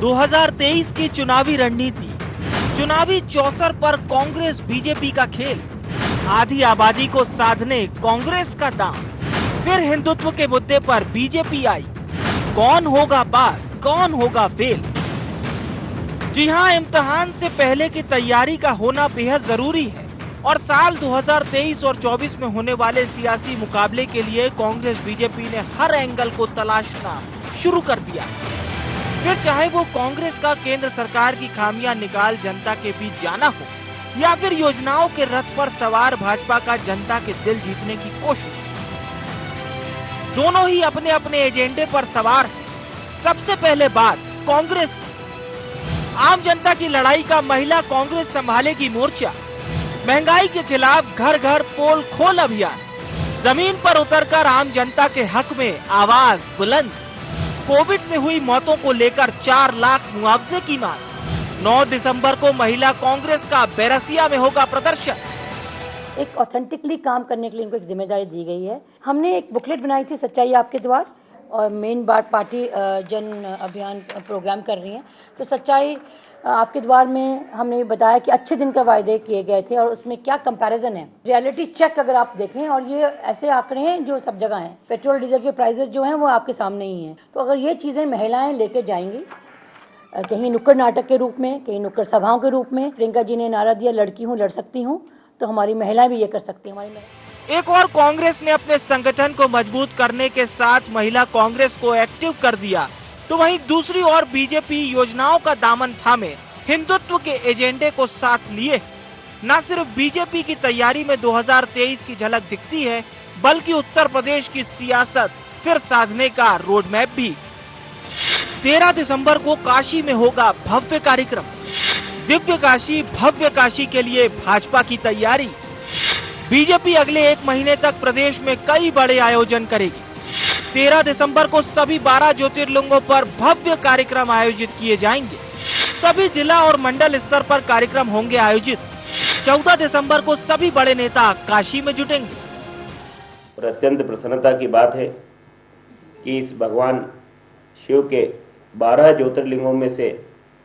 2023 की चुनावी रणनीति, चुनावी चौसर पर कांग्रेस बीजेपी का खेल, आधी आबादी को साधने कांग्रेस का दांव, फिर हिंदुत्व के मुद्दे पर बीजेपी आई, कौन होगा बाज, कौन होगा फेल। जी हां, इम्तिहान से पहले की तैयारी का होना बेहद जरूरी है और साल 2023 और 24 में होने वाले सियासी मुकाबले के लिए कांग्रेस बीजेपी ने हर एंगल को तलाशना शुरू कर दिया। फिर चाहे वो कांग्रेस का केंद्र सरकार की खामियां निकाल जनता के बीच जाना हो या फिर योजनाओं के रथ पर सवार भाजपा का जनता के दिल जीतने की कोशिश, दोनों ही अपने अपने एजेंडे पर सवार हैं। सबसे पहले बात कांग्रेस की। आम जनता की लड़ाई का महिला कांग्रेस संभालेगी मोर्चा। महंगाई के खिलाफ घर घर पोल खोल अभियान, जमीन पर उतरकर आम जनता के हक में आवाज बुलंद। कोविड से हुई मौतों को लेकर 4 लाख मुआवजे की मांग। 9 दिसंबर को महिला कांग्रेस का बैरसिया में होगा प्रदर्शन। एक ऑथेंटिकली काम करने के लिए इनको एक जिम्मेदारी दी गई है। हमने एक बुकलेट बनाई थी, सच्चाई आपके द्वार, और मेन बात पार्टी जन अभियान प्रोग्राम कर रही है। तो सच्चाई आपके द्वार में हमने बताया कि अच्छे दिन का वायदे किए गए थे और उसमें क्या कंपैरिजन है, रियलिटी चेक अगर आप देखें, और ये ऐसे आंकड़े हैं जो सब जगह हैं। पेट्रोल डीजल के प्राइसेस जो हैं वो आपके सामने ही हैं। तो अगर ये चीज़ें महिलाएं लेके जाएंगी, कहीं नुक्कड़ नाटक के रूप में, कहीं नुक्कड़ सभाओं के रूप में, प्रियंका जी ने नारा दिया लड़की हूँ लड़ सकती हूँ, तो हमारी महिलाएं भी ये कर सकती हैं। हमारी एक और कांग्रेस ने अपने संगठन को मजबूत करने के साथ महिला कांग्रेस को एक्टिव कर दिया, तो वहीं दूसरी ओर बीजेपी योजनाओं का दामन थामे हिंदुत्व के एजेंडे को साथ लिए। न सिर्फ बीजेपी की तैयारी में 2023 की झलक दिखती है, बल्कि उत्तर प्रदेश की सियासत फिर साधने का रोड मैप भी। 13 दिसंबर को काशी में होगा भव्य कार्यक्रम। दिव्य काशी भव्य काशी के लिए भाजपा की तैयारी। बीजेपी अगले 1 महीने तक प्रदेश में कई बड़े आयोजन करेगी। 13 दिसंबर को सभी 12 ज्योतिर्लिंगों पर भव्य कार्यक्रम आयोजित किए जाएंगे। सभी जिला और मंडल स्तर पर कार्यक्रम होंगे आयोजित। 14 दिसंबर को सभी बड़े नेता काशी में जुटेंगे। और अत्यंत प्रसन्नता की बात है कि इस भगवान शिव के 12 ज्योतिर्लिंगों में से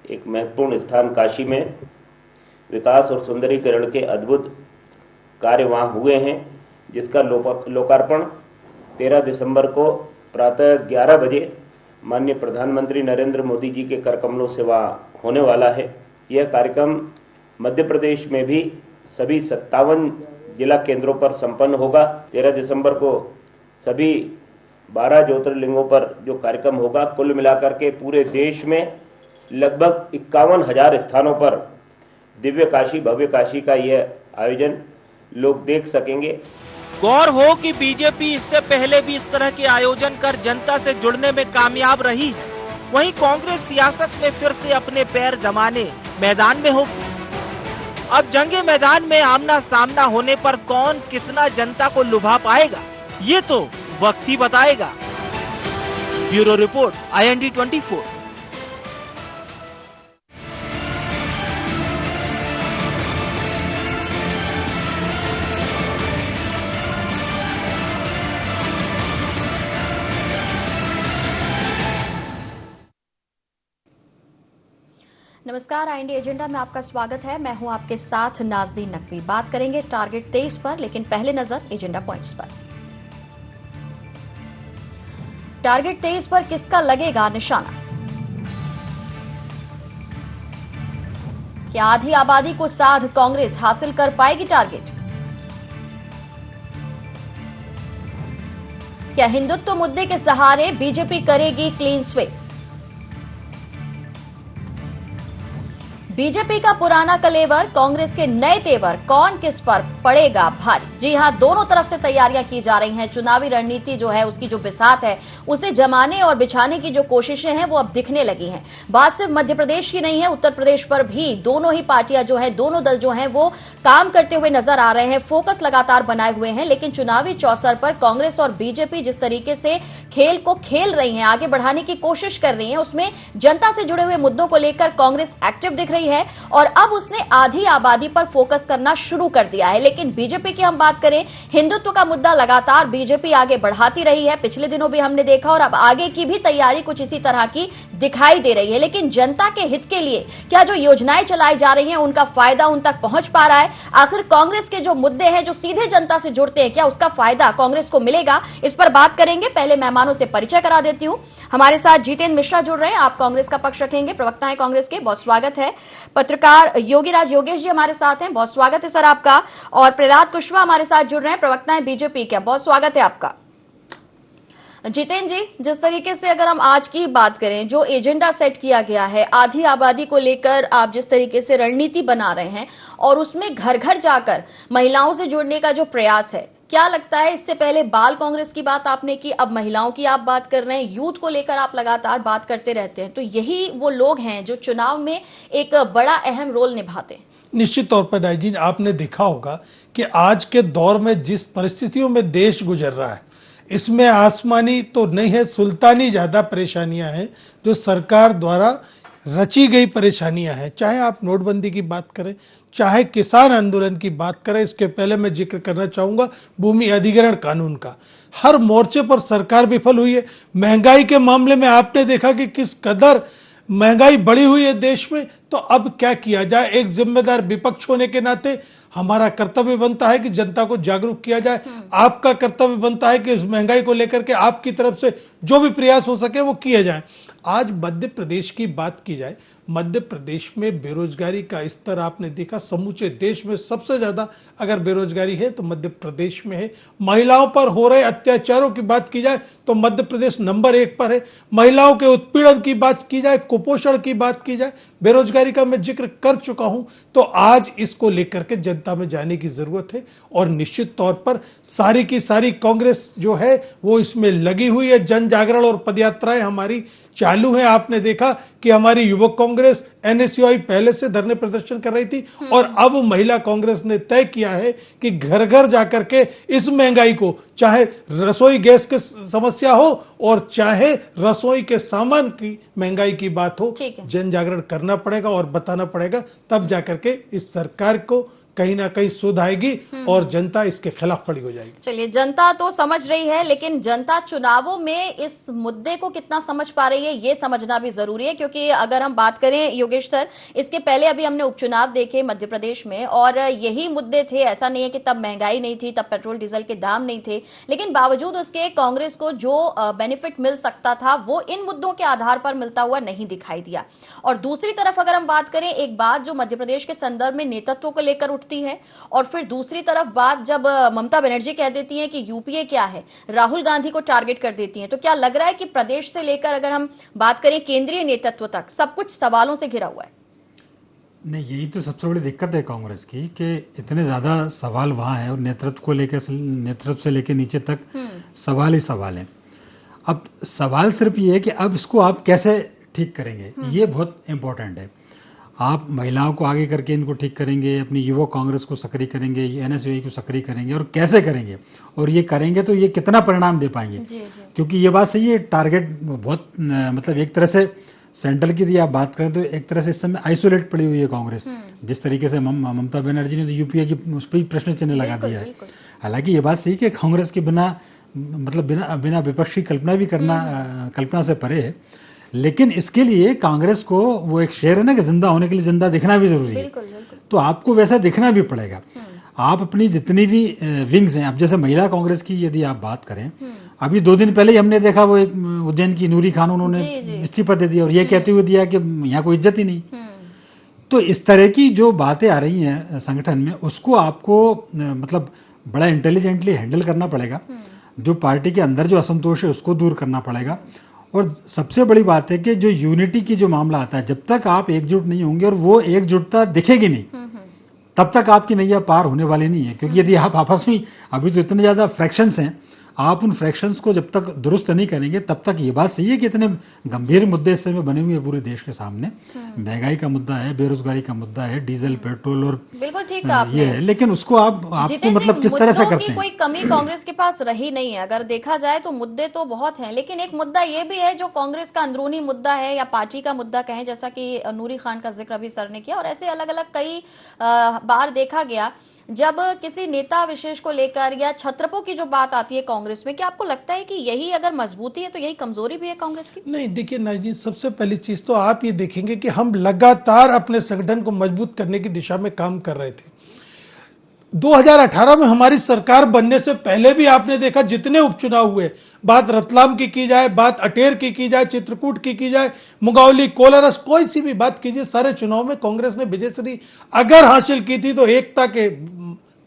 एक महत्वपूर्ण स्थान काशी में विकास और सुंदरीकरण के अद्भुत कार्य वहाँ हुए हैं, जिसका लोकार्पण 13 दिसंबर को प्रातः 11 बजे माननीय प्रधानमंत्री नरेंद्र मोदी जी के कर कमलों से वहाँ होने वाला है। यह कार्यक्रम मध्य प्रदेश में भी सभी 57 जिला केंद्रों पर संपन्न होगा। 13 दिसंबर को सभी 12 ज्योतिर्लिंगों पर जो कार्यक्रम होगा, कुल मिलाकर के पूरे देश में लगभग 51,000 स्थानों पर दिव्य काशी भव्य काशी का यह आयोजन लोग देख सकेंगे। गौर हो कि बीजेपी इससे पहले भी इस तरह के आयोजन कर जनता से जुड़ने में कामयाब रही है। वहीं कांग्रेस सियासत में फिर से अपने पैर जमाने मैदान में होगी। अब जंगे मैदान में आमना सामना होने पर कौन कितना जनता को लुभा पाएगा, ये तो वक्त ही बताएगा। Bureau report, IND 24। नमस्कार, IND एजेंडा में आपका स्वागत है। मैं हूं आपके साथ नाज़नीन नकवी। बात करेंगे टारगेट 23 पर, लेकिन पहले नजर एजेंडा पॉइंट्स पर। टारगेट 23 पर किसका लगेगा निशाना? क्या आधी आबादी को साध कांग्रेस हासिल कर पाएगी टारगेट? क्या हिंदुत्व मुद्दे के सहारे बीजेपी करेगी क्लीन स्वीप? बीजेपी का पुराना कलेवर, कांग्रेस के नए तेवर, कौन किस पर पड़ेगा भारी? जी हां, दोनों तरफ से तैयारियां की जा रही हैं। चुनावी रणनीति जो है उसकी जो बिसात है उसे जमाने और बिछाने की जो कोशिशें हैं वो अब दिखने लगी हैं। बात सिर्फ मध्य प्रदेश की नहीं है, उत्तर प्रदेश पर भी दोनों ही पार्टियां जो है, दोनों दल जो हैं वो काम करते हुए नजर आ रहे हैं। फोकस लगातार बनाए हुए हैं, लेकिन चुनावी चौसर पर कांग्रेस और बीजेपी जिस तरीके से खेल को खेल रही है, आगे बढ़ाने की कोशिश कर रही है, उसमें जनता से जुड़े हुए मुद्दों को लेकर कांग्रेस एक्टिव दिख रही रही है और अब उसने आधी आबादी पर फोकस करना शुरू कर दिया है। लेकिन बीजेपी की हम बात करें, हिंदुत्व का मुद्दा लगातार बीजेपी आगे बढ़ाती रही है, पिछले दिनों भी हमने देखा और अब आगे की भी तैयारी कुछ इसी तरह की दिखाई दे रही है। लेकिन जनता के हित के लिए क्या जो योजनाएं चलाई जा रही हैं उनका फायदा उन तक पहुंच पा रहा है? आखिर कांग्रेस के जो मुद्दे हैं जो सीधे जनता से जुड़ते हैं, क्या उसका फायदा कांग्रेस को मिलेगा? इस पर बात करेंगे। पहले मेहमानों से परिचय करा देती हूं। हमारे साथ जितेंद्र मिश्रा जुड़ रहे हैं, आप कांग्रेस का पक्ष रखेंगे, प्रवक्ता है कांग्रेस के, बहुत स्वागत है। पत्रकार योगीराज योगेश जी हमारे साथ हैं, बहुत स्वागत है सर आपका। और प्रहलाद कुशवाहा हमारे साथ जुड़ रहे हैं, प्रवक्ता है बीजेपी के, बहुत स्वागत है आपका। जितेंद्र जी, जिस तरीके से अगर हम आज की बात करें, जो एजेंडा सेट किया गया है आधी आबादी को लेकर, आप जिस तरीके से रणनीति बना रहे हैं और उसमें घर घर जाकर महिलाओं से जुड़ने का जो प्रयास है, क्या लगता है? इससे पहले बाल कांग्रेस की बात आपने की, अब महिलाओं की आप बात कर रहे हैं, यूथ को लेकर आप लगातार बात करते रहते हैं, तो यही वो लोग हैं जो चुनाव में एक बड़ा अहम रोल निभाते हैं। निश्चित तौर पर नाइजीन, आपने देखा होगा कि आज के दौर में जिस परिस्थितियों में देश गुजर रहा है, इसमें आसमानी तो नहीं है, सुल्तानी ज्यादा परेशानियां हैं जो सरकार द्वारा रची गई परेशानियां हैं। चाहे आप नोटबंदी की बात करें, चाहे किसान आंदोलन की बात करें, इसके पहले मैं जिक्र करना चाहूंगा भूमि अधिग्रहण कानून का। हर मोर्चे पर सरकार विफल हुई है। महंगाई के मामले में आपने देखा कि किस कदर महंगाई बढ़ी हुई है देश में। तो अब क्या किया जाए? एक जिम्मेदार विपक्ष होने के नाते हमारा कर्तव्य बनता है कि जनता को जागरूक किया जाए। आपका कर्तव्य बनता है कि इस महंगाई को लेकर के आपकी तरफ से जो भी प्रयास हो सके वो किए जाए। आज मध्य प्रदेश की बात की जाए, मध्य प्रदेश में बेरोजगारी का स्तर आपने देखा, समूचे देश में सबसे ज्यादा अगर बेरोजगारी है तो मध्य प्रदेश में है। महिलाओं पर हो रहे अत्याचारों की बात की जाए तो मध्य प्रदेश नंबर 1 पर है। महिलाओं के उत्पीड़न की बात की जाए, कुपोषण की बात की जाए, बेरोजगारी का मैं जिक्र कर चुका हूं। तो आज इसको लेकर के जनता में जाने की जरूरत है और निश्चित तौर पर सारी की सारी कांग्रेस जो है वो इसमें लगी हुई है। जन जागरण और पदयात्राएं हमारी चालू है। आपने देखा कि हमारी युवक कांग्रेस एनएसयूआई पहले से धरने प्रदर्शन कर रही थी और अब महिला कांग्रेस ने तय किया है कि घर घर जाकर के इस महंगाई को, चाहे रसोई गैस की समस्या हो और चाहे रसोई के सामान की महंगाई की बात हो, जन जागरण करना पड़ेगा और बताना पड़ेगा। तब जाकर के इस सरकार को कहीं ना कहीं सुध आएगी और जनता इसके खिलाफ खड़ी हो जाएगी। चलिए, जनता तो समझ रही है, लेकिन जनता चुनावों में इस मुद्दे को कितना समझ पा रही है ये समझना भी जरूरी है। क्योंकि अगर हम बात करें योगेश सर, इसके पहले अभी हमने उपचुनाव देखे मध्य प्रदेश में और यही मुद्दे थे। ऐसा नहीं है कि तब महंगाई नहीं थी, तब पेट्रोल डीजल के दाम नहीं थे, लेकिन बावजूद उसके कांग्रेस को जो बेनिफिट मिल सकता था वो इन मुद्दों के आधार पर मिलता हुआ नहीं दिखाई दिया। और दूसरी तरफ अगर हम बात करें, एक बात जो मध्य प्रदेश के संदर्भ में नेतृत्व को लेकर है, और फिर दूसरी तरफ बात जब ममता बनर्जी कह देती हैं कि यूपीए क्या है, राहुल गांधी को टारगेट कर देती हैं, तो क्या लग रहा है कि प्रदेश से लेकर अगर हम बात करें केंद्रीय नेतृत्व तक सब कुछ सवालों से घिरा हुआ है? नहीं, यही तो सबसे बड़ी दिक्कत है कांग्रेस की कि इतने ज्यादा सवाल वहां है और नेतृत्व से लेकर नीचे तक सवाल ही सवाल है। अब सवाल सिर्फ ये है कि अब इसको आप कैसे ठीक करेंगे, ये बहुत इंपॉर्टेंट है। आप महिलाओं को आगे करके इनको ठीक करेंगे, अपनी युवा कांग्रेस को सक्रिय करेंगे, एनएसयूआई को सक्रिय करेंगे और कैसे करेंगे, और ये करेंगे तो ये कितना परिणाम दे पाएंगे। क्योंकि ये बात सही है, टारगेट बहुत मतलब एक तरह से सेंट्रल की यदि आप बात करें तो एक तरह से इस समय आइसोलेट पड़ी हुई है कांग्रेस। जिस तरीके से ममता बनर्जी ने तो यूपीए की उस पर प्रश्न चिन्ह लगा दिया है। हालांकि ये बात सही कि कांग्रेस की बिना विपक्ष की कल्पना भी करना कल्पना से परे है। लेकिन इसके लिए कांग्रेस को वो एक शेर है ना कि जिंदा होने के लिए जिंदा दिखना भी जरूरी है। तो आपको वैसा दिखना भी पड़ेगा। आप अपनी जितनी भी विंग्स हैं, अब जैसे महिला कांग्रेस की यदि आप बात करें, अभी 2 दिन पहले ही हमने देखा वो उज्जैन की नूरी खान, उन्होंने इस्तीफा दे दिया और ये कहते हुए दिया कि यहाँ कोई इज्जत ही नहीं। तो इस तरह की जो बातें आ रही हैं संगठन में, उसको आपको मतलब बड़ा इंटेलिजेंटली हैंडल करना पड़ेगा। जो पार्टी के अंदर जो असंतोष है उसको दूर करना पड़ेगा। और सबसे बड़ी बात है कि जो यूनिटी की जो मामला आता है, जब तक आप एकजुट नहीं होंगे और वो एकजुटता दिखेगी नहीं, तब तक आपकी नैया पार होने वाली नहीं है। क्योंकि यदि आप आपस में, अभी तो इतने ज्यादा फ्रैक्शंस हैं, आप उन फ्रैक्शंस को जब तक दुरुस्त नहीं करेंगे तब तक ये बात सही है कि इतने गंभीर मुद्दे इस समय बने हुए हैं पूरे देश के सामने। महंगाई का मुद्दा है, बेरोजगारी का मुद्दा है, डीजल पेट्रोल और बिल्कुल ठीक कहा आपने। ये है, लेकिन उसको आपको जितेंद्र मतलब जी, किस तरह से मुद्दों करते की हैं? कोई कमी कांग्रेस के पास रही नहीं है। अगर देखा जाए तो मुद्दे तो बहुत हैं, लेकिन एक मुद्दा ये भी है जो कांग्रेस का अंदरूनी मुद्दा है या पार्टी का मुद्दा कहें, जैसा कि नूरी खान का जिक्र अभी सर ने किया, और ऐसे अलग अलग कई बार देखा गया जब किसी नेता विशेष को लेकर या छत्रपों की जो बात आती है कांग्रेस में, क्या आपको लगता है कि यही अगर मजबूती है तो यही कमजोरी भी है कांग्रेस की? नहीं, देखिए नाजी, सबसे पहली चीज तो आप ये देखेंगे कि हम लगातार अपने संगठन को मजबूत करने की दिशा में काम कर रहे थे। 2018 में हमारी सरकार बनने से पहले भी आपने देखा जितने उपचुनाव हुए, बात रतलाम की जाए, बात अटेर की जाए, चित्रकूट की जाए, मुंगावली, कोलारस, कोई सी भी बात कीजिए, सारे चुनाव में कांग्रेस ने विजयश्री अगर हासिल की थी तो एकता के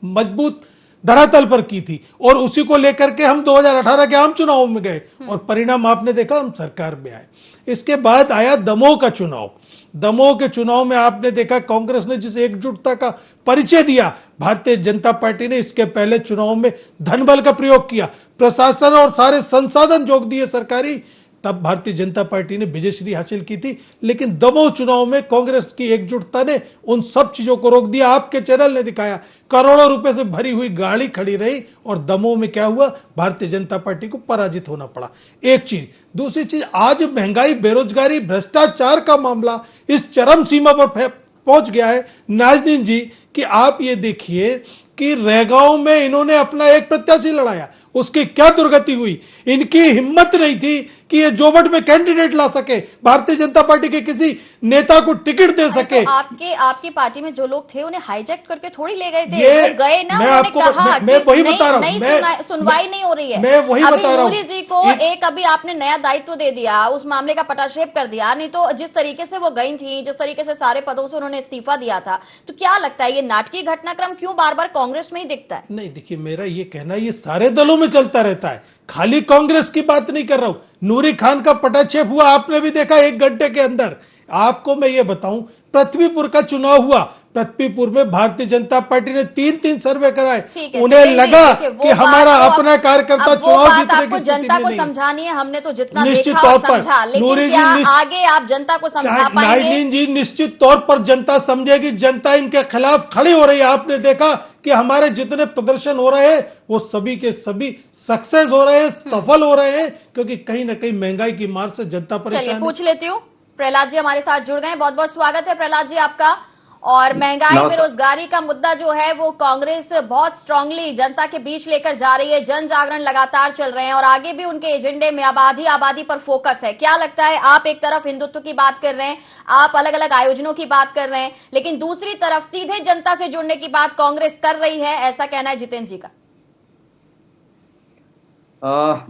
मजबूत धरातल पर की थी, और उसी को लेकर के हम 2018 के आम चुनावों में गए और परिणाम आपने देखा, हम सरकार में आए। इसके बाद आया दमोह का चुनाव। दमोह के चुनाव में आपने देखा कांग्रेस ने जिस एकजुटता का परिचय दिया, भारतीय जनता पार्टी ने इसके पहले चुनाव में धनबल का प्रयोग किया, प्रशासन और सारे संसाधन जोड़ दिए सरकारी, तब भारतीय जनता पार्टी ने विजयश्री हासिल की थी। लेकिन दमोह चुनाव में कांग्रेस की एकजुटता ने उन सब चीजों को रोक दिया। आपके चैनल ने दिखाया, करोड़ों रुपए से भरी हुई गाड़ी खड़ी रही और दमोह में क्या हुआ, भारतीय जनता पार्टी को पराजित होना पड़ा। एक चीज। दूसरी चीज, आज महंगाई, बेरोजगारी, भ्रष्टाचार का मामला इस चरम सीमा पर पहुंच गया है नाज़नीन जी कि आप ये देखिए कि रैगांव में इन्होंने अपना एक प्रत्याशी लड़ाया, उसकी क्या दुर्गति हुई। इनकी हिम्मत नहीं थी कि ये जोबट में कैंडिडेट ला सके, भारतीय जनता पार्टी के किसी नेता को टिकट दे सके। तो आपकी पार्टी में जो लोग थे उन्हें हाईजैक करके थोड़ी ले गए थे, ये वो गए ना, मैं उन्होंने आपको कहा मैं वही कि बता रहा हूं, नहीं सुनवाई नहीं हो रही है। मैं वही बता रहा हूं। नूरी जी को एक अभी आपने नया दायित्व दे दिया, उस मामले का पटाक्षेप कर दिया, नहीं तो जिस तरीके से वो गई थी, जिस तरीके से सारे पदों से उन्होंने इस्तीफा दिया था, तो क्या लगता है ये नाटकीय घटनाक्रम क्यों बार बार कांग्रेस में ही दिखता है? नहीं, देखिए मेरा ये कहना ये सारे दलों में चलता रहता है, खाली कांग्रेस की बात नहीं कर रहा हूं। नूरी खान का पटाक्षेप हुआ, आपने भी देखा 1 घंटे के अंदर। आपको मैं ये बताऊं, पृथ्वीपुर का चुनाव हुआ, पृथ्वीपुर में भारतीय जनता पार्टी ने 3 सर्वे कराए, उन्हें लगा कि हमारा अपना कार्यकर्ता चुनाव जीतने की स्थिति में जनता को नहीं। समझानी है, हमने तो जितना निश्चित देखा तौर और पर समझा, लेकिन नूरी जी क्या आगे आप जनता को समझा पाएंगे? नाज़नीन जी, निश्चित तौर पर जनता समझेगी, जनता इनके खिलाफ खड़ी हो रही है। आपने देखा कि हमारे जितने प्रदर्शन हो रहे हैं वो सभी के सभी सक्सेस हो रहे हैं, सफल हो रहे हैं, क्योंकि कहीं ना कहीं महंगाई की मार से जनता परेशान है। चलिए पूछ लेती हूँ, प्रहलाद जी हमारे साथ जुड़ गए, बहुत बहुत स्वागत है प्रहलाद जी आपका। और महंगाई, बेरोजगारी का मुद्दा जो है वो कांग्रेस बहुत स्ट्रांगली जनता के बीच लेकर जा रही है, जन जागरण लगातार चल रहे हैं और आगे भी उनके एजेंडे में आबादी पर फोकस है। क्या लगता है, आप एक तरफ हिंदुत्व की बात कर रहे हैं, आप अलग अलग आयोजनों की बात कर रहे हैं, लेकिन दूसरी तरफ सीधे जनता से जुड़ने की बात कांग्रेस कर रही है, ऐसा कहना है जितेंद्र जी का?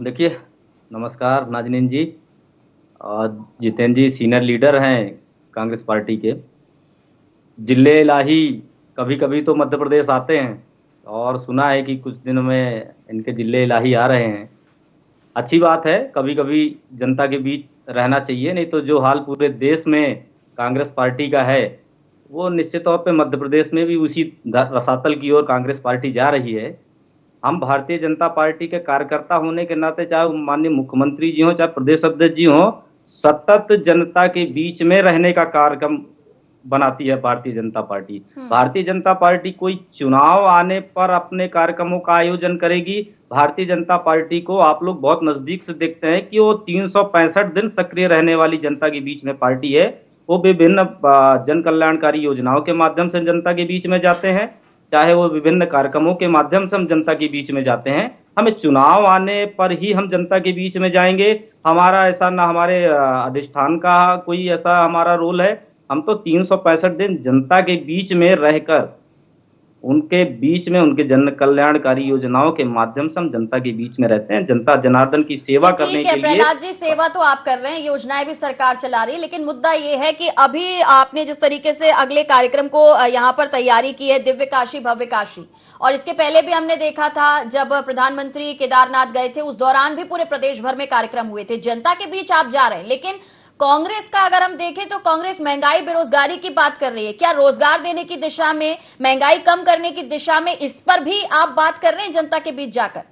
देखिए, नमस्कार नाज़नीन जी। जितेंद्र जी सीनियर लीडर हैं कांग्रेस पार्टी के। जिले इलाही कभी कभी तो मध्य प्रदेश आते हैं और सुना है कि कुछ दिनों में इनके जिले इलाही आ रहे हैं। अच्छी बात है, कभी कभी जनता के बीच रहना चाहिए, नहीं तो जो हाल पूरे देश में कांग्रेस पार्टी का है वो निश्चित तौर पे मध्य प्रदेश में भी उसी रसातल की ओर कांग्रेस पार्टी जा रही है। हम भारतीय जनता पार्टी के कार्यकर्ता होने के नाते, चाहे माननीय मुख्यमंत्री जी हों चाहे प्रदेश अध्यक्ष जी हों, सतत जनता के बीच में रहने का कार्यक्रम बनाती है भारतीय जनता पार्टी। भारतीय जनता पार्टी कोई चुनाव आने पर अपने कार्यक्रमों का आयोजन करेगी। भारतीय जनता पार्टी को आप लोग बहुत नजदीक से देखते हैं कि वो 365 दिन सक्रिय रहने वाली जनता के बीच में पार्टी है। वो विभिन्न जन कल्याणकारी योजनाओं के माध्यम से जनता के बीच में जाते हैं, चाहे वो विभिन्न कार्यक्रमों के माध्यम से हम जनता के बीच में जाते हैं। हमें चुनाव आने पर ही हम जनता के बीच में जाएंगे, हमारा ऐसा ना हमारे अधिष्ठान का कोई ऐसा हमारा रोल है। हम तो 365 दिन जनता के बीच में रहकर उनके बीच में उनके जन कल्याणकारी योजनाओं के माध्यम से हम जनता के बीच में रहते हैं, जनता जनार्दन की सेवा करने के लिए। प्रहलाद जी, सेवा तो आप कर रहे हैं, योजनाएं भी सरकार चला रही है, लेकिन मुद्दा ये है कि अभी आपने जिस तरीके से अगले कार्यक्रम को यहाँ पर तैयारी की है, दिव्य काशी भव्य काशी, और इसके पहले भी हमने देखा था जब प्रधानमंत्री केदारनाथ गए थे, उस दौरान भी पूरे प्रदेश भर में कार्यक्रम हुए थे। जनता के बीच आप जा रहे हैं, लेकिन कांग्रेस का अगर हम देखें तो कांग्रेस महंगाई बेरोजगारी की बात कर रही है। क्या रोजगार देने की दिशा में, महंगाई कम करने की दिशा में, इस पर भी आप बात कर रहे हैं जनता के बीच जाकर?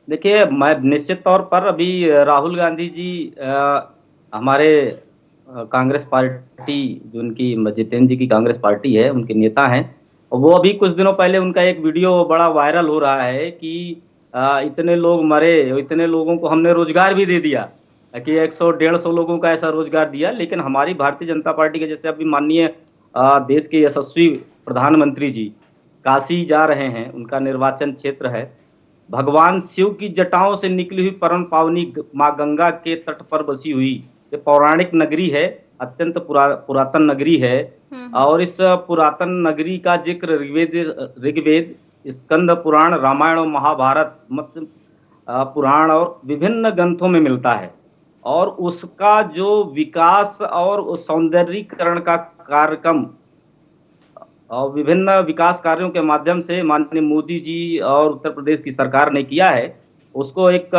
देखिए, मैं निश्चित तौर पर अभी राहुल गांधी जी हमारे कांग्रेस पार्टी, जो उनकी जितेंद्र जी की कांग्रेस पार्टी है, उनके नेता हैं। और वो अभी कुछ दिनों पहले उनका एक वीडियो बड़ा वायरल हो रहा है कि इतने लोग मरे, इतने लोगों को हमने रोजगार भी दे दिया, कि 100-150 लोगों का ऐसा रोजगार दिया। लेकिन हमारी भारतीय जनता पार्टी के जैसे अभी माननीय देश के यशस्वी प्रधानमंत्री जी काशी जा रहे हैं, उनका निर्वाचन क्षेत्र है, भगवान शिव की जटाओं से निकली हुई परम पावनी माँ गंगा के तट पर बसी हुई ये पौराणिक नगरी है, अत्यंत पुरातन नगरी है। और इस पुरातन नगरी का जिक्र ऋग्वेद, स्कंद पुराण, रामायण और महाभारत, मत्स्य पुराण और विभिन्न ग्रंथों में मिलता है। और उसका जो विकास और सौंदर्यीकरण का कार्यक्रम और विभिन्न विकास कार्यों के माध्यम से माननीय मोदी जी और उत्तर प्रदेश की सरकार ने किया है, उसको एक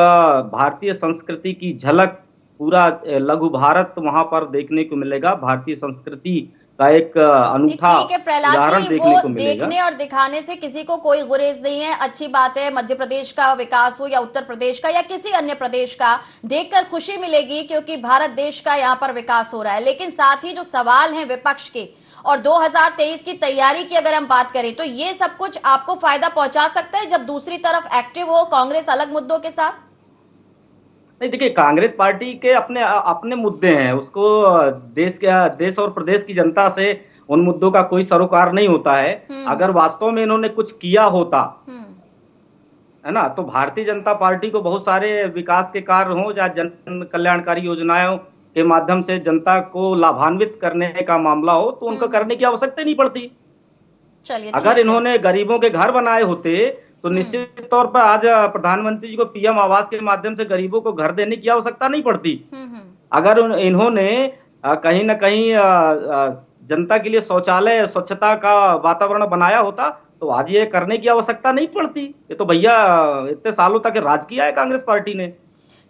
भारतीय संस्कृति की झलक, पूरा लघु भारत वहां पर देखने को मिलेगा। भारतीय संस्कृति का एक अनूठा ठीक है प्रहलाद उदाहरण जी, देखने वो को मिलेगा। देखने और दिखाने से किसी को कोई गुरेज नहीं है। अच्छी बात है, मध्य प्रदेश का विकास हो या उत्तर प्रदेश का या किसी अन्य प्रदेश का, देखकर खुशी मिलेगी क्योंकि भारत देश का यहाँ पर विकास हो रहा है। लेकिन साथ ही जो सवाल हैं विपक्ष के और 2023 की तैयारी की अगर हम बात करें तो ये सब कुछ आपको फायदा पहुंचा सकता है जब दूसरी तरफ एक्टिव हो कांग्रेस अलग मुद्दों के साथ? नहीं, देखिए, कांग्रेस पार्टी के अपने अपने मुद्दे हैं, उसको देश और प्रदेश की जनता से उन मुद्दों का कोई सरोकार नहीं होता है। अगर वास्तव में इन्होंने कुछ किया होता, है ना, तो भारतीय जनता पार्टी को बहुत सारे विकास के कार्य हों या जन कल्याणकारी योजनाओं के माध्यम से जनता को लाभान्वित करने का मामला हो, तो उनको करने की आवश्यकता नहीं पड़ती। चलिए, अगर इन्होंने गरीबों के घर बनाए होते तो निश्चित तौर पर आज प्रधानमंत्री जी को पीएम आवास के माध्यम से गरीबों को घर देने की आवश्यकता नहीं पड़ती। अगर इन्होंने कहीं ना कहीं जनता के लिए शौचालय, स्वच्छता का वातावरण बनाया होता तो आज ये करने की आवश्यकता नहीं पड़ती। ये तो भैया इतने सालों तक राज किया है कांग्रेस पार्टी ने।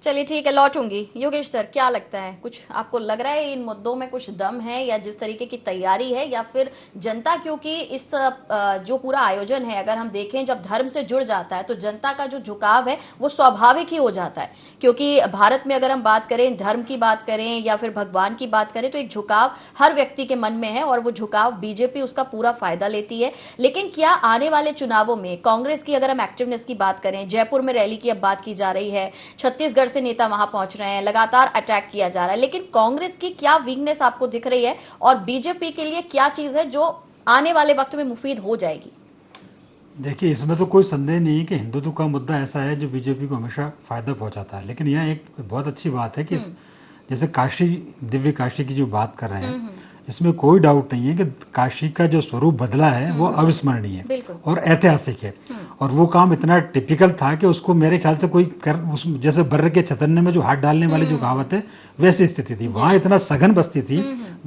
चलिए ठीक है, लौटूंगी। योगेश सर, क्या लगता है, कुछ आपको लग रहा है इन मुद्दों में कुछ दम है या जिस तरीके की तैयारी है, या फिर जनता, क्योंकि इस जो पूरा आयोजन है अगर हम देखें जब धर्म से जुड़ जाता है तो जनता का जो झुकाव है वो स्वाभाविक ही हो जाता है। क्योंकि भारत में अगर हम बात करें, धर्म की बात करें या फिर भगवान की बात करें, तो एक झुकाव हर व्यक्ति के मन में है और वो झुकाव बीजेपी उसका पूरा फायदा लेती है। लेकिन क्या आने वाले चुनावों में कांग्रेस की अगर हम एक्टिवनेस की बात करें, जयपुर में रैली की अब बात की जा रही है, छत्तीसगढ़ से नेता वहां पहुंच रहे हैं, लगातार अटैक किया जा रहा है, लेकिन कांग्रेस की क्या वीकनेस आपको दिख रही है और बीजेपी के लिए क्या चीज है जो आने वाले वक्त में मुफीद हो जाएगी? देखिए, इसमें तो कोई संदेह नहीं है कि हिंदुत्व का मुद्दा ऐसा है जो बीजेपी को हमेशा फायदा पहुंचाता है। लेकिन यह एक बहुत अच्छी बात है कि जैसे काशी, दिव्य काशी की जो बात कर रहे हैं, इसमें कोई डाउट नहीं है कि काशी का जो स्वरूप बदला है वो अविस्मरणीय है और ऐतिहासिक है। और वो काम इतना टिपिकल था कि उसको मेरे ख्याल से कोई जैसे बर्र के चतन्ने में जो हाथ डालने वाली जो कहावत है वैसी स्थिति थी। वहां इतना सघन बस्ती थी।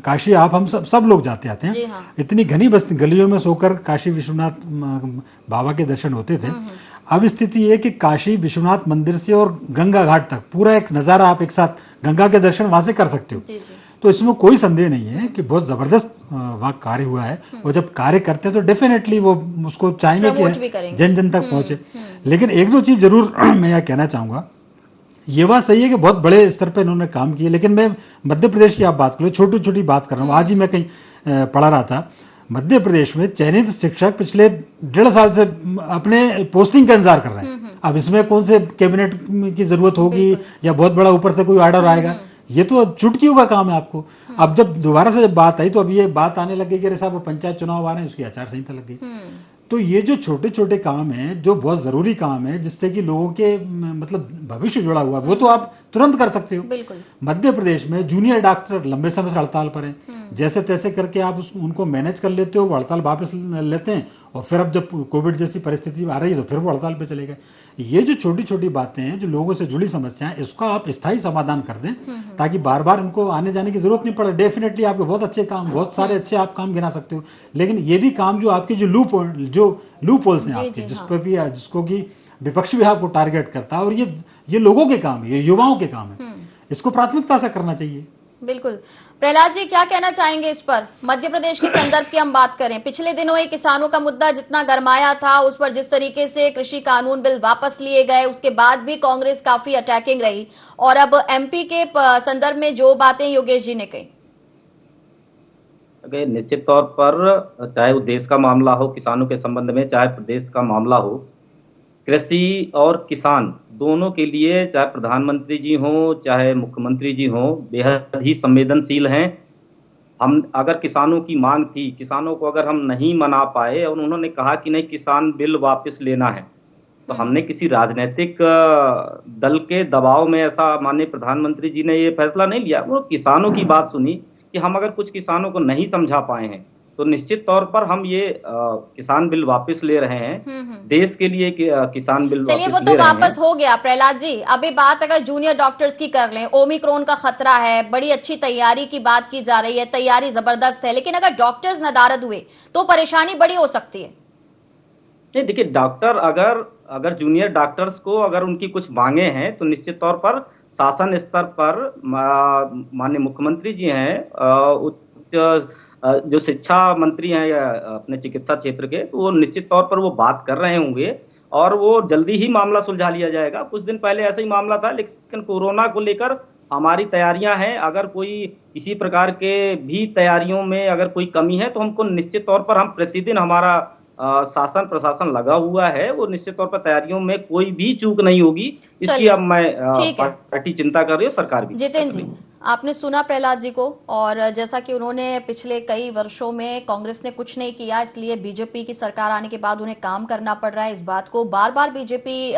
काशी हम सब लोग जाते आते हैं, इतनी घनी बस्ती, गलियों में सोकर काशी विश्वनाथ बाबा के दर्शन होते थे। अब स्थिति है कि काशी विश्वनाथ मंदिर से और गंगा घाट तक पूरा एक नज़ारा आप एक साथ गंगा के दर्शन वहां से कर सकते हो। तो इसमें कोई संदेह नहीं है कि बहुत जबरदस्त वहाँ कार्य हुआ है। और जब कार्य करते हैं तो डेफिनेटली वो उसको चाहेंगे कि जन जन तक पहुंचे। लेकिन एक दो चीज जरूर मैं यह कहना चाहूंगा, ये बात सही है कि बहुत बड़े स्तर पर इन्होंने काम किए, लेकिन मैं मध्य प्रदेश की आप बात करो, छोटी छोटी बात कर रहा हूँ। आज ही मैं कहीं पढ़ा रहा था, मध्य प्रदेश में चयनित शिक्षक पिछले 1.5 साल से अपने पोस्टिंग का इंतजार कर रहे हैं। अब इसमें कौन से कैबिनेट की जरूरत होगी या बहुत बड़ा ऊपर से कोई ऑर्डर आएगा, ये तो चुटकियों का काम है आपको। अब जब दोबारा से जब बात आई तो अब ये बात आने लगी कि अरे साहब वो पंचायत चुनाव आ रहे हैं, उसकी आचार संहिता लग गई। तो ये जो छोटे छोटे काम हैं, जो बहुत जरूरी काम है, जिससे कि लोगों के मतलब भविष्य जुड़ा हुआ, वो तो आप तुरंत कर सकते हो। मध्य प्रदेश में जूनियर डॉक्टर लंबे समय से हड़ताल पर हैं, जैसे तैसे करके आप उनको मैनेज कर लेते हो, वो हड़ताल वापस लेते हैं और फिर अब जब कोविड जैसी परिस्थिति आ रही है तो फिर वो हड़ताल पे चले गए। ये जो छोटी छोटी बातें हैं, जो लोगों से जुड़ी समस्याएं, इसका आप स्थायी समाधान कर दें ताकि बार बार उनको आने जाने की जरूरत नहीं पड़े। डेफिनेटली आपके बहुत अच्छे काम, बहुत सारे अच्छे आप काम गिना सकते हो, लेकिन ये भी काम जो आपके जो लूप होल्स हैं आपके, जिस पर भी जिसको कि विपक्ष भी आपको टारगेट करता है, और ये लोगों के काम है, ये युवाओं के काम है, इसको प्राथमिकता से करना चाहिए। बिल्कुल। प्रहलाद जी, क्या कहना चाहेंगे इस पर? मध्य प्रदेश के संदर्भ की हम बात करें, पिछले दिनों ये किसानों का मुद्दा जितना गरमाया था, उस पर जिस तरीके से कृषि कानून बिल वापस लिए गए, उसके बाद भी कांग्रेस काफी अटैकिंग रही, और अब एमपी के संदर्भ में जो बातें योगेश जी ने कही। निश्चित तौर पर चाहे वो देश का मामला हो किसानों के संबंध में, चाहे प्रदेश का मामला हो, कृषि और किसान दोनों के लिए, चाहे प्रधानमंत्री जी हों चाहे मुख्यमंत्री जी हों, बेहद ही संवेदनशील हैं। हम अगर किसानों की मांग थी, किसानों को अगर हम नहीं मना पाए और उन्होंने कहा कि नहीं किसान बिल वापस लेना है, तो हमने किसी राजनीतिक दल के दबाव में ऐसा माननीय प्रधानमंत्री जी ने ये फैसला नहीं लिया। वो किसानों की बात सुनी कि हम अगर कुछ किसानों को नहीं समझा पाए हैं तो निश्चित तौर पर हम ये किसान बिल वापस ले रहे हैं। देश के लिए किसान बिल चलिए, वो तो वापस हो गया। प्रहलाद जी, अभी बात अगर जूनियर डॉक्टर्स की कर लें, ओमिक्रॉन का खतरा है, बड़ी अच्छी तैयारी की बात की जा रही है, तैयारी जबरदस्त है, लेकिन अगर डॉक्टर्स नदारद हुए तो परेशानी बड़ी हो सकती है। नहीं, देखिए, डॉक्टर अगर जूनियर डॉक्टर्स को अगर उनकी कुछ मांगे हैं तो निश्चित तौर पर शासन स्तर पर माननीय मुख्यमंत्री जी हैं, उच्च जो शिक्षा मंत्री हैं अपने चिकित्सा क्षेत्र के, तो वो निश्चित तौर पर वो बात कर रहे होंगे और वो जल्दी ही मामला सुलझा लिया जाएगा। कुछ दिन पहले ऐसा ही मामला था, लेकिन कोरोना को लेकर हमारी तैयारियां हैं। अगर कोई किसी प्रकार के भी तैयारियों में अगर कोई कमी है तो हमको निश्चित तौर पर, हम प्रतिदिन हमारा शासन प्रशासन लगा हुआ है, वो निश्चित तौर पर तैयारियों में कोई भी चूक नहीं होगी। इसकी अब मैं पार्टी चिंता कर रही है, सरकार भी। जितेंद्र जी, आपने सुना प्रहलाद जी को, और जैसा कि उन्होंने पिछले कई वर्षों में कांग्रेस ने कुछ नहीं किया, इसलिए बीजेपी की सरकार आने के बाद उन्हें काम करना पड़ रहा है। इस बात को बार बार बीजेपी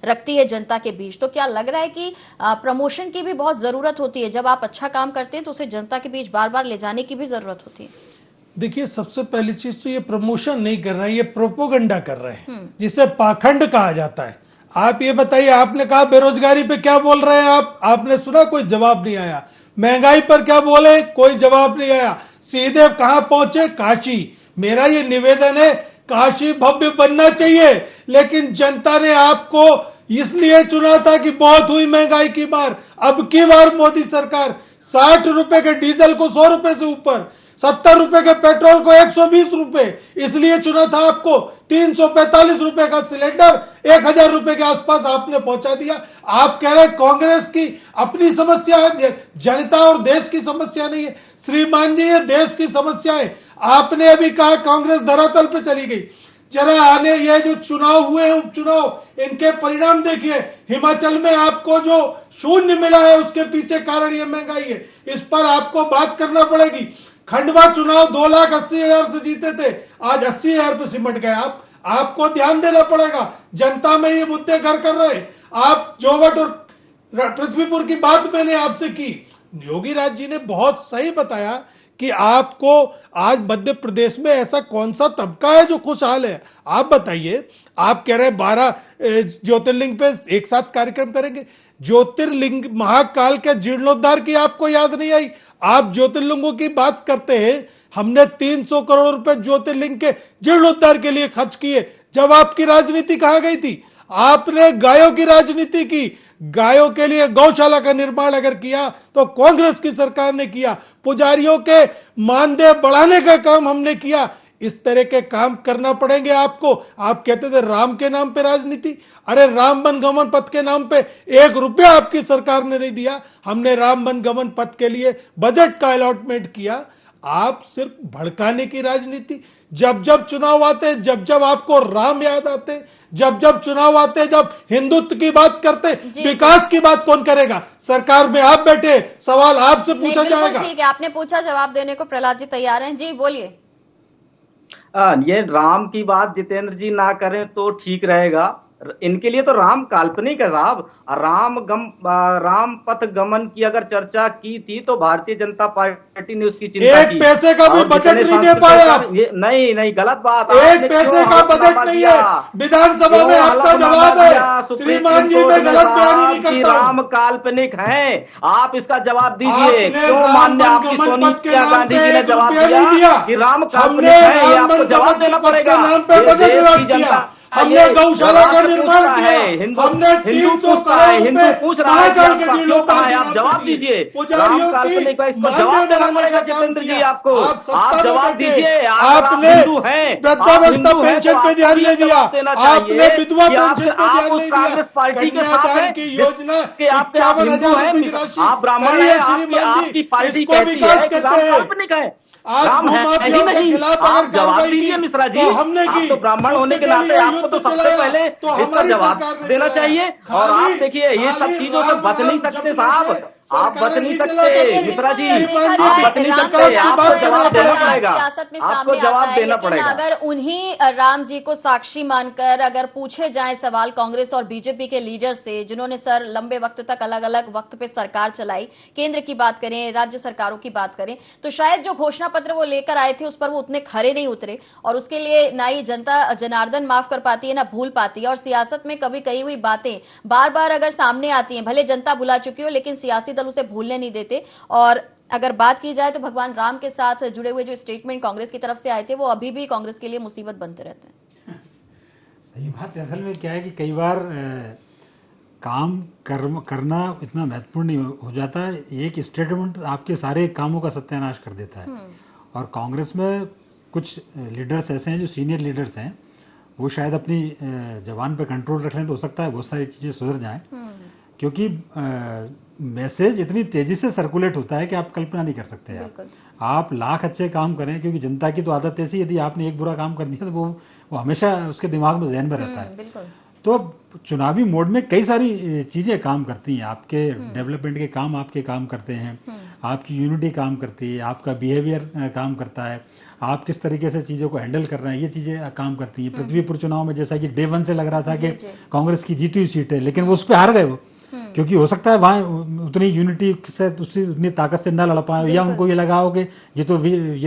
रखती है जनता के बीच। तो क्या लग रहा है कि प्रमोशन की भी बहुत जरूरत होती है? जब आप अच्छा काम करते हैं तो उसे जनता के बीच बार बार ले जाने की भी जरूरत होती है। देखिए, सबसे पहली चीज तो ये प्रमोशन नहीं कर रहे हैं, ये प्रोपोगंडा कर रहे हैं, जिसे पाखंड कहा जाता है। आप ये बताइए, आपने कहा बेरोजगारी पे क्या बोल रहे हैं आपने सुना? कोई जवाब नहीं आया। महंगाई पर क्या बोले? कोई जवाब नहीं आया। सीधे कहां पहुंचे? काशी। मेरा ये निवेदन है, काशी भव्य बनना चाहिए, लेकिन जनता ने आपको इसलिए चुना था कि बहुत हुई महंगाई की मार। अब की बार मोदी सरकार 60 रुपए के डीजल को 100 रुपए से ऊपर, 70 रुपए के पेट्रोल को 120 रुपए, इसलिए चुना था आपको। 345 रुपए का सिलेंडर 1000 रुपए के आसपास आपने पहुंचा दिया। आप कह रहे कांग्रेस की अपनी समस्या है, जनता और देश की समस्या नहीं है। श्रीमान जी, ये देश की समस्या है। आपने अभी कहा कांग्रेस धरातल पे चली गई। जरा आने ये जो चुनाव हुए हैं, उपचुनाव, इनके परिणाम देखिए। हिमाचल में आपको जो शून्य मिला है उसके पीछे कारण ये महंगाई है। इस पर आपको बात करना पड़ेगी। खंडवा चुनाव 2,80,000 से जीते थे, आज 80,000 पे सिमट गए। आपको ध्यान देना पड़ेगा। जनता में ये मुद्दे घर कर रहे। आप जोवट और पृथ्वीपुर की बात मैंने आपसे की। योगी राज जी ने बहुत सही बताया कि आपको आज मध्य प्रदेश में ऐसा कौन सा तबका है जो खुशहाल है। आप बताइए। आप कह रहे हैं 12 ज्योतिर्लिंग पे एक साथ कार्यक्रम करेंगे। ज्योतिर्लिंग महाकाल के जीर्णोद्धार की आपको याद नहीं आई? आप ज्योतिर्लिंगों की बात करते हैं। हमने 300 करोड़ रुपए ज्योतिर्लिंग के जीर्णोद्धार के लिए खर्च किए। जब आपकी राजनीति कहां गई थी? आपने गायों की राजनीति की। गायों के लिए गौशाला का निर्माण अगर किया तो कांग्रेस की सरकार ने किया। पुजारियों के मानदेय बढ़ाने का काम हमने किया। इस तरह के काम करना पड़ेंगे आपको। आप कहते थे राम के नाम पे राजनीति। अरे राम वन गमन पथ के नाम पे 1 रुपया आपकी सरकार ने नहीं दिया। हमने राम वन गमन पथ के लिए बजट का अलॉटमेंट किया। आप सिर्फ भड़काने की राजनीति। जब जब चुनाव आते, जब जब आपको राम याद आते, जब जब चुनाव आते, जब हिंदुत्व की बात करते, विकास की बात कौन करेगा? सरकार में आप बैठे, सवाल आपसे पूछा जाएगा। ठीक है, आपने पूछा, जवाब देने को प्रहलाद जी तैयार हैं। जी बोलिए। ये राम की बात जितेंद्र जी ना करें तो ठीक रहेगा। इनके लिए तो राम काल्पनिक है साहब। राम पथ गमन की अगर चर्चा की थी तो भारतीय जनता पार्टी ने उसकी चिंता की। एक पैसे का भी बजट नहीं दे पाया। नहीं, गलत बात। एक पैसे का बजट नहीं है। विधानसभा में आपका जवाब है। श्रीमान जी में गलत बयानी नहीं करता। राम काल्पनिक है, आप इसका जवाब दीजिए। क्यों मान्य आपकी सोनिया गांधी जी ने जवाब दिया कि राम काल्पनिक है? ये आपको जवाब देना पड़ेगा। हमने गौशाला का निर्माण किया, हमने हिंदू 300 पूछ रहा है, करोड़ हिंदू पूछ रहा है कि रुपए आपका क्यों कहा है, आप जवाब दीजिए। राम काल्पनिक है, इसको जवाब देना पड़ेगा जितेंद्र जी आपको, आप जवाब दीजिए। आपने हिंदू हैं, वृद्धावस्था पेंशन पे ध्यान नहीं दिया, आपने विधवा पेंशन पे ध्यान आप नहीं उस दिया, कांग्रेस पार्टी के साथ कन्यादान हैं की योजना कि आप हिंदू हैं, आप ब्राह्मण हैं, आपकी पार्टी कहती है कि राम काल्पनिक है, राम है ही नहीं। आप जवाब दीजिए मिश्रा जी, आप तो ब्राह्मण होने के नाते आपको तो सबसे पहले इसका जवाब देना चाहिए। और आप देखिए ये सब चीजों से बच नहीं सकते साहब, आप बच नहीं सकते मिश्रा जी, आप बच नहीं सकते, आपको जवाब देना पड़ेगा, आपको जवाब देना पड़ेगा। अगर उन्हीं राम जी को साक्षी मानकर अगर पूछे जाए सवाल कांग्रेस और बीजेपी के लीडर से, जिन्होंने सर लंबे वक्त तक अलग अलग वक्त पे सरकार चलाई, केंद्र की बात करें, राज्य सरकारों की बात करें, तो शायद जो घोषणा पत्र वो लेकर आए थे उस पर वो उतने खरे नहीं उतरे, और उसके लिए ना ही जनता जनार्दन माफ कर पाती है ना भूल पाती है। और सियासत में कभी कही हुई बातें बार बार अगर सामने आती हैं, भले जनता भुला चुकी हो लेकिन सियासी दल उसे भूलने नहीं देते। और अगर बात की जाए तो भगवान राम के साथ जुड़े हुए जो स्टेटमेंट कांग्रेस की तरफ से आए थे वो अभी भी कांग्रेस के लिए मुसीबत बनते रहते हैं। सही बात है। असल में क्या है कि कई बार काम करना इतना महत्वपूर्ण नहीं हो जाता है, एक स्टेटमेंट आपके सारे कामों का सत्यानाश कर देता है। और कांग्रेस में कुछ लीडर्स ऐसे हैं जो सीनियर लीडर्स हैं, वो शायद अपनी जबान पे कंट्रोल रख लें तो हो सकता है बहुत सारी चीज़ें सुधर जाएं, क्योंकि मैसेज इतनी तेजी से सर्कुलेट होता है कि आप कल्पना नहीं कर सकते। आप लाख अच्छे काम करें, क्योंकि जनता की तो आदत ऐसी, यदि आपने एक बुरा काम कर दिया तो वो हमेशा उसके दिमाग में जहन में रहता है। तो चुनावी मोड में कई सारी चीज़ें काम करती हैं, आपके डेवलपमेंट के काम आपके काम करते हैं, आपकी यूनिटी काम करती है, आपका बिहेवियर काम करता है, आप किस तरीके से चीज़ों को हैंडल कर रहे हैं, ये चीज़ें काम करती हैं। पृथ्वीपुर चुनाव में जैसा कि डे 1 से लग रहा था कि कांग्रेस की जीती हुई सीट है, लेकिन वो उस पर हार गए वो, क्योंकि हो सकता है वहाँ उतनी यूनिटी से उतनी ताकत से ना लड़ पाए, या उनको ये लगा हो कि ये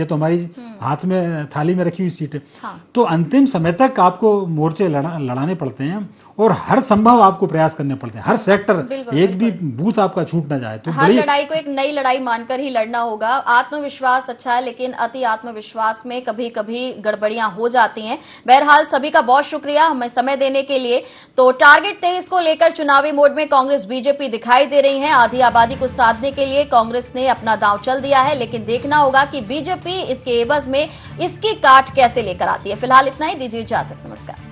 तो हमारी हाथ में थाली में रखी हुई सीट है। तो अंतिम समय तक आपको मोर्चे लड़ाने पड़ते हैं और हर संभव आपको प्रयास करने पड़ते हैं, हर सेक्टर एक भी बूथ आपका छूट ना जाए। तो हर लड़ाई को एक नई लड़ाई मानकर ही लड़ना होगा। आत्मविश्वास अच्छा है, लेकिन अति आत्मविश्वास में कभी कभी गड़बड़ियां हो जाती हैं। बहरहाल सभी का बहुत शुक्रिया हमें समय देने के लिए। तो टारगेट 23 को लेकर चुनावी मोड में कांग्रेस बीजेपी दिखाई दे रही है। आधी आबादी को साधने के लिए कांग्रेस ने अपना दांव चल दिया है, लेकिन देखना होगा कि बीजेपी इसके एवज में इसकी काट कैसे लेकर आती है। फिलहाल इतना ही, दीजिए इजाजत, नमस्कार।